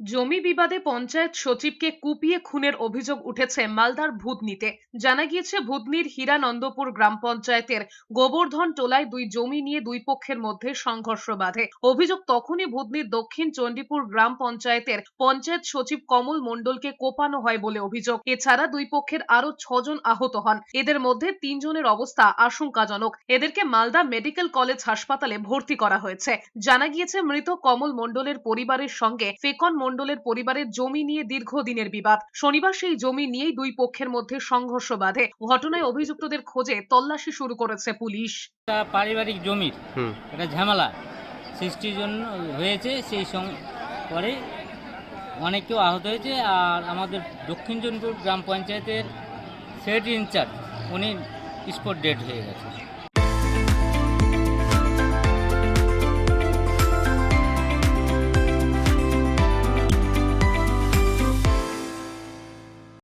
জমি বিবাদে পঞ্চায়েত সচিবকে কুপিয়ে খুনের অভিযোগ উঠেছে মালদার ভূতনিতে। জানা গিয়েছে ভূতনির হীরানন্দপুর গ্রাম পঞ্চায়েতের গোবর্ধন টোলায় দুই জমি নিয়ে দুই পক্ষের মধ্যে সংঘর্ষ বাধে। অভিযোগ তখনই ভূতনির দক্ষিণ চণ্ডীপুর গ্রাম পঞ্চায়েতের পঞ্চায়েত সচিব কমল মণ্ডলকে কোপানো হয় বলে অভিযোগ। এছাড়া দুই পক্ষের আরো 6 জন আহত হন। এদের মধ্যে 3 জনের অবস্থা আশঙ্কাজনক। এদেরকে মালদা মেডিকেল কলেজ হাসপাতালে ভর্তি করা হয়েছে। জানা গিয়েছে মৃত কমল মণ্ডলের পরিবারের সঙ্গে ফেকন মণ্ডলের পরিবারের জমি নিয়ে দীর্ঘদিনের বিবাদ। শনিবার সেই জমি নিয়েই দুই পক্ষের মধ্যে সংঘর্ষ বাধে। ঘটনায় অভিযুক্তদের খোঁজে তল্লাশি শুরু করেছে পুলিশ। পারিবারিক জমির একটা ঝামেলা সৃষ্টির জন্য হয়েছে, সেই পরে অনেক কেউ আহত হয়েছে। আর আমাদের দক্ষিণ চণ্ডীপুর গ্রাম পঞ্চায়েতের সেক্রেটারি ইনচার্জ উনি স্পট ডেড হয়ে গেছে।